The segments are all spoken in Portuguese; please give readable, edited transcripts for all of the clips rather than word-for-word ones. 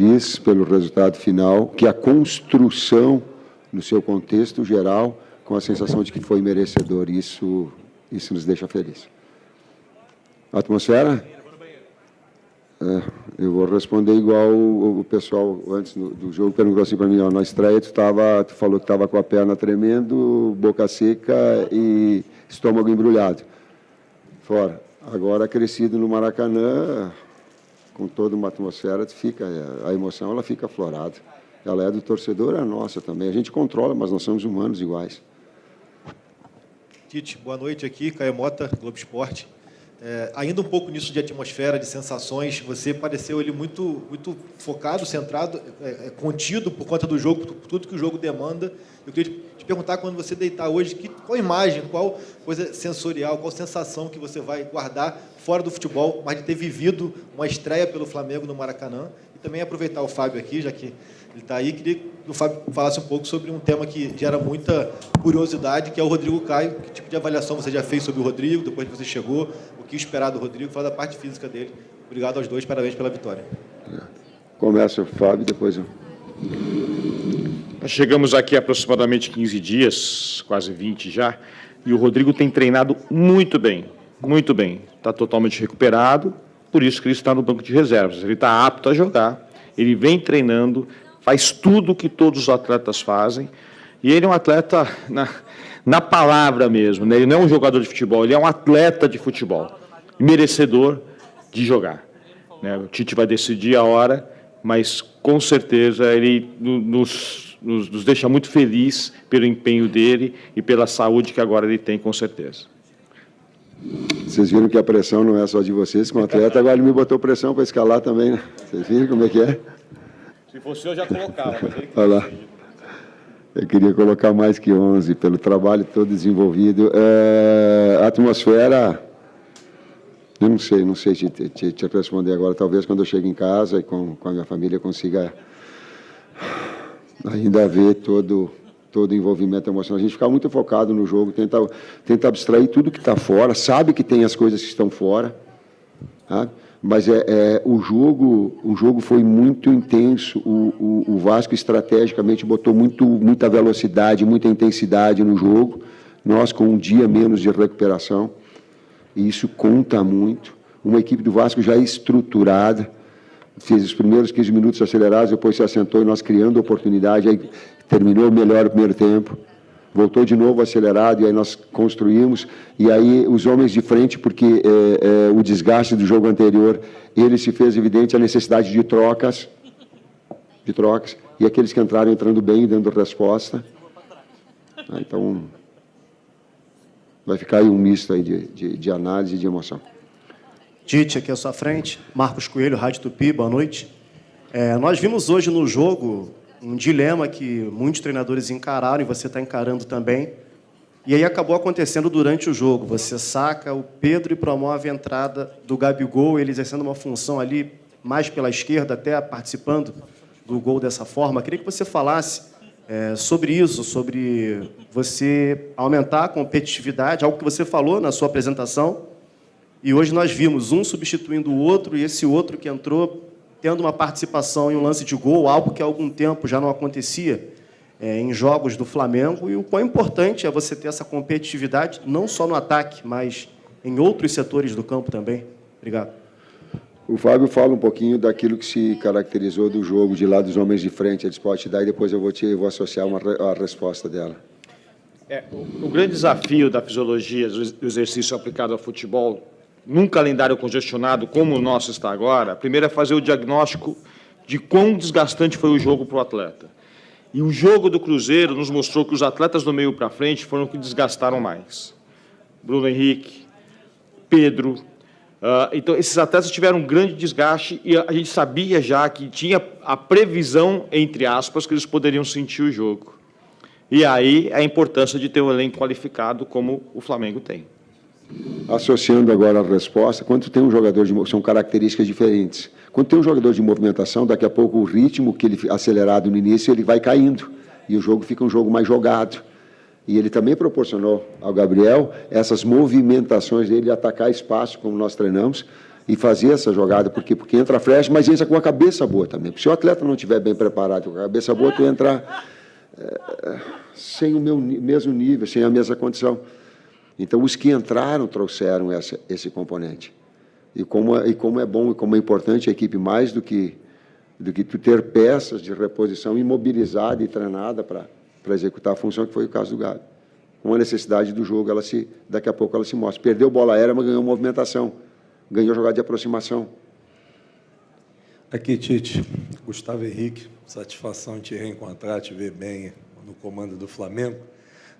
feliz pelo resultado final, que a construção, no seu contexto geral, com a sensação de que foi merecedor. Isso nos deixa felizes. Atmosfera? Eu vou responder igual o pessoal antes do jogo perguntou assim para mim, ó, na estreia tu falou que estava com a perna tremendo, boca seca e estômago embrulhado. Fora. Agora, crescido no Maracanã, com toda uma atmosfera, a emoção ela fica aflorada. Ela é do torcedor, é nossa também. A gente controla, mas nós somos humanos iguais. Tite, boa noite aqui, Caio Mota, Globo Esporte. Ainda um pouco nisso de atmosfera, de sensações, você pareceu ele muito focado, centrado, contido por conta do jogo, por tudo que o jogo demanda. Eu queria te perguntar, quando você deitar hoje, qual imagem, qual coisa sensorial, qual sensação que você vai guardar fora do futebol, mas de ter vivido uma estreia pelo Flamengo no Maracanã. E também aproveitar o Fábio aqui, já que ele está aí, queria que o Fábio falasse um pouco sobre um tema que gera muita curiosidade, que é o Rodrigo Caio. Que tipo de avaliação você já fez sobre o Rodrigo, depois que você chegou? O que esperar do Rodrigo? Fala da parte física dele. Obrigado aos dois, parabéns pela vitória. Começa o Fábio, depois eu. Nós chegamos aqui há aproximadamente 15 dias, quase 20 já, e o Rodrigo tem treinado muito bem, muito bem. Está totalmente recuperado, por isso que ele está no banco de reservas. Ele está apto a jogar, ele vem treinando, faz tudo o que todos os atletas fazem, e ele é um atleta na palavra mesmo, né? Ele não é um jogador de futebol, ele é um atleta de futebol, merecedor de jogar, né? O Tite vai decidir a hora, mas com certeza ele nos deixa muito feliz pelo empenho dele e pela saúde que agora ele tem, com certeza. Vocês viram que a pressão não é só de vocês, como atleta, agora ele me botou pressão para escalar também, né? Vocês viram como é que é? Se fosse eu já colocava, mas ele... Olha lá. Eu queria colocar mais que 11, pelo trabalho todo desenvolvido. A atmosfera, eu não sei te responder agora. Talvez quando eu chego em casa e com a minha família eu consiga ainda ver todo o envolvimento emocional. A gente fica muito focado no jogo, tenta abstrair tudo que está fora, sabe que tem as coisas que estão fora, sabe? Mas o jogo foi muito intenso. O Vasco estrategicamente botou muita velocidade, muita intensidade no jogo. Nós com um dia menos de recuperação, e isso conta muito. Uma equipe do Vasco já estruturada, fez os primeiros 15 minutos acelerados, depois se assentou e nós criando oportunidade, aí terminou melhor o primeiro tempo, voltou de novo acelerado, e aí nós construímos, e aí os homens de frente, porque o desgaste do jogo anterior, ele se fez evidente a necessidade de trocas, e aqueles que entraram entrando bem, dando resposta. Então, vai ficar aí um misto aí de análise e de emoção. Tite, aqui à sua frente, Marcos Coelho, Rádio Tupi, boa noite. Nós vimos hoje no jogo um dilema que muitos treinadores encararam, e você está encarando também, e aí acabou acontecendo durante o jogo. Você saca o Pedro e promove a entrada do Gabigol, ele exercendo uma função ali mais pela esquerda, até participando do gol dessa forma. Queria que você falasse sobre isso, sobre você aumentar a competitividade, algo que você falou na sua apresentação, e hoje nós vimos um substituindo o outro, e esse outro que entrou tendo uma participação em um lance de gol, algo que há algum tempo já não acontecia em jogos do Flamengo, e o quão importante é você ter essa competitividade, não só no ataque, mas em outros setores do campo também. Obrigado. O Fábio fala um pouquinho daquilo que se caracterizou do jogo, de lá dos homens de frente, eles podem te dar, e depois eu vou associar a resposta dela. O grande desafio da fisiologia, do exercício aplicado ao futebol, num calendário congestionado como o nosso está agora, primeiro é fazer o diagnóstico de quão desgastante foi o jogo para o atleta. E o jogo do Cruzeiro nos mostrou que os atletas do meio para frente foram os que desgastaram mais. Bruno Henrique, Pedro. Então, esses atletas tiveram um grande desgaste, e a gente sabia já que tinha a previsão, entre aspas, que eles poderiam sentir o jogo. E aí a importância de ter um elenco qualificado como o Flamengo tem. Associando agora a resposta, quando tem um jogador são características diferentes. Quando tem um jogador de movimentação, daqui a pouco o ritmo que ele acelerado no início, ele vai caindo, e o jogo fica um jogo mais jogado. E ele também proporcionou ao Gabriel essas movimentações dele de atacar espaço, como nós treinamos, e fazer essa jogada, porque entra flecha, mas entra com a cabeça boa também. Porque se o atleta não estiver bem preparado com a cabeça boa, tu entra sem o mesmo nível, sem a mesma condição. Então, os que entraram trouxeram esse componente. E como é bom e como é importante a equipe, mais do que tu ter peças de reposição imobilizada e treinada para executar a função, que foi o caso do Gabi. Com a necessidade do jogo, daqui a pouco ela se mostra. Perdeu bola aérea, mas ganhou movimentação. Ganhou jogada de aproximação. Aqui, Tite. Gustavo Henrique, satisfação em te reencontrar, te ver bem no comando do Flamengo.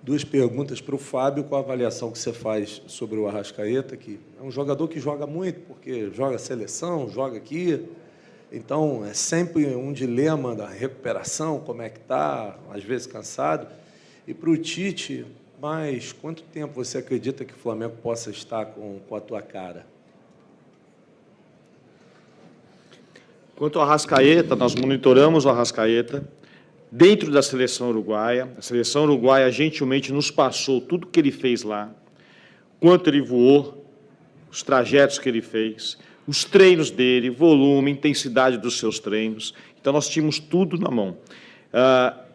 2 perguntas para o Fábio, qual a avaliação que você faz sobre o Arrascaeta, que é um jogador que joga muito, porque joga seleção, joga aqui, então é sempre um dilema da recuperação, como é que está, às vezes cansado. E para o Tite, mas quanto tempo você acredita que o Flamengo possa estar com a tua cara? Quanto ao Arrascaeta, nós monitoramos o Arrascaeta dentro da seleção uruguaia. A seleção uruguaia gentilmente nos passou tudo que ele fez lá, quanto ele voou, os trajetos que ele fez, os treinos dele, volume, intensidade dos seus treinos. Então, nós tínhamos tudo na mão.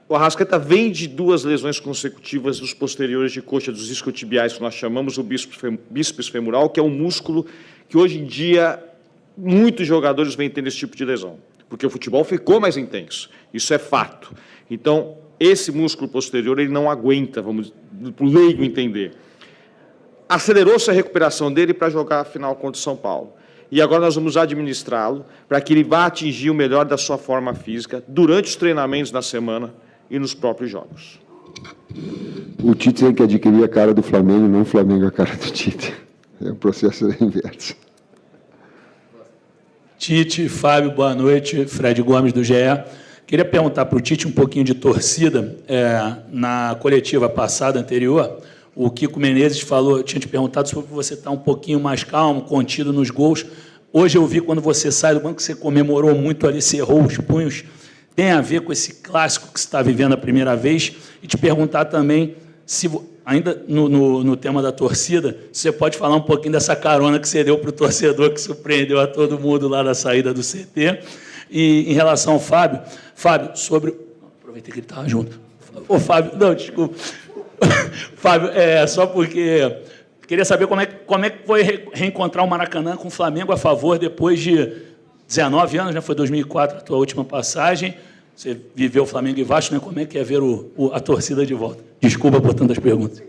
O Arrascaeta vem de 2 lesões consecutivas dos posteriores de coxa dos isquiotibiais, que nós chamamos o bíceps femoral, que é um músculo que, hoje em dia, muitos jogadores vêm tendo esse tipo de lesão, porque o futebol ficou mais intenso. Isso é fato. Então, esse músculo posterior, ele não aguenta, vamos, para o leigo entender. Acelerou-se a recuperação dele para jogar a final contra o São Paulo. E agora nós vamos administrá-lo para que ele vá atingir o melhor da sua forma física durante os treinamentos da semana e nos próprios jogos. O Tite tem que adquirir a cara do Flamengo, não o Flamengo a cara do Tite. É um processo inverso. Tite, Fábio, boa noite. Fred Gomes, do GE. Queria perguntar para o Tite um pouquinho de torcida. Na coletiva passada, anterior, o Kiko Menezes falou, tinha te perguntado sobre você estar um pouquinho mais calmo, contido nos gols. Hoje eu vi, quando você sai do banco, que você comemorou muito ali, cerrou os punhos. Tem a ver com esse clássico que você está vivendo a primeira vez? E te perguntar também, se ainda no tema da torcida, você pode falar um pouquinho dessa carona que você deu para o torcedor, que surpreendeu a todo mundo lá na saída do CT. E em relação ao Fábio, sobre... Aproveitei que ele estava junto. Ô, Fábio, não, desculpa. Fábio, só porque... Queria saber como é que foi reencontrar o Maracanã com o Flamengo a favor, depois de 19 anos, né? Foi 2004 a tua última passagem. Você viveu Flamengo e Vasco, né? Como é que é ver a torcida de volta? Desculpa por tantas perguntas.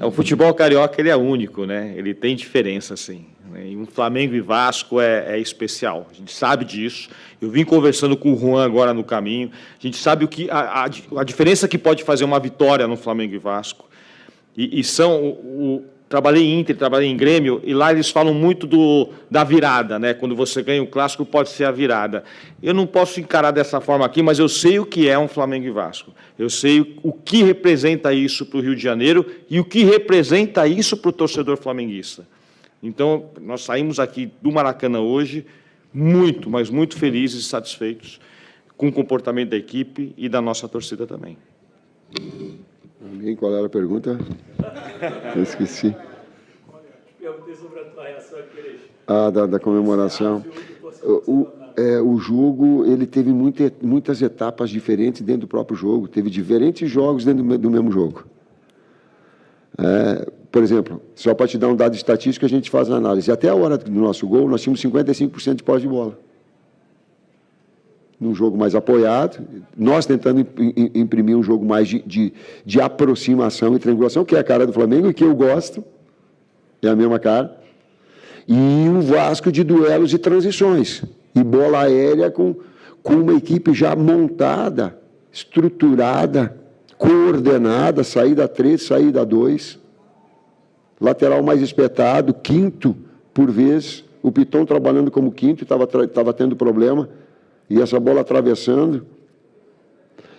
O futebol carioca, ele é único, né? Ele tem diferença, sim. E um Flamengo e Vasco é especial. A gente sabe disso. Eu vim conversando com o Juan agora no caminho. A gente sabe a diferença que pode fazer uma vitória no Flamengo e Vasco. Trabalhei em Inter, trabalhei em Grêmio, e lá eles falam muito da virada, né? Quando você ganha o clássico, pode ser a virada. Eu não posso encarar dessa forma aqui, mas eu sei o que é um Flamengo e Vasco. Eu sei o que representa isso para o Rio de Janeiro e o que representa isso para o torcedor flamenguista. Então, nós saímos aqui do Maracanã hoje muito, mas muito felizes e satisfeitos com o comportamento da equipe e da nossa torcida também. Qual era a pergunta? Eu esqueci. Perguntei sobre a tua reação àqueles... Da comemoração. O jogo, ele teve muitas etapas diferentes dentro do próprio jogo. Teve diferentes jogos dentro do mesmo jogo. Por exemplo, só para te dar um dado estatístico, a gente faz a análise. Até a hora do nosso gol, nós tínhamos 55% de posse de bola. Num jogo mais apoiado, nós tentando imprimir um jogo mais de aproximação e triangulação, que é a cara do Flamengo e que eu gosto, é a mesma cara, e o Vasco de duelos e transições, e bola aérea com uma equipe já montada, estruturada, coordenada, saída 3, saída 2, lateral mais espetado, quinto por vez, o Piton trabalhando como quinto, estava tendo problema, e essa bola atravessando,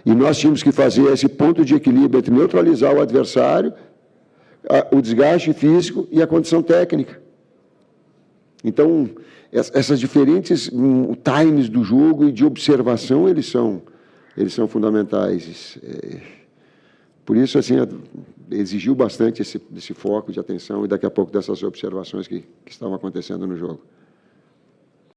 e nós tínhamos que fazer esse ponto de equilíbrio entre neutralizar o adversário, o desgaste físico e a condição técnica. Então, essas diferentes times do jogo e de observação, eles são fundamentais. Por isso, assim, exigiu bastante esse foco de atenção e daqui a pouco dessas observações que estavam acontecendo no jogo.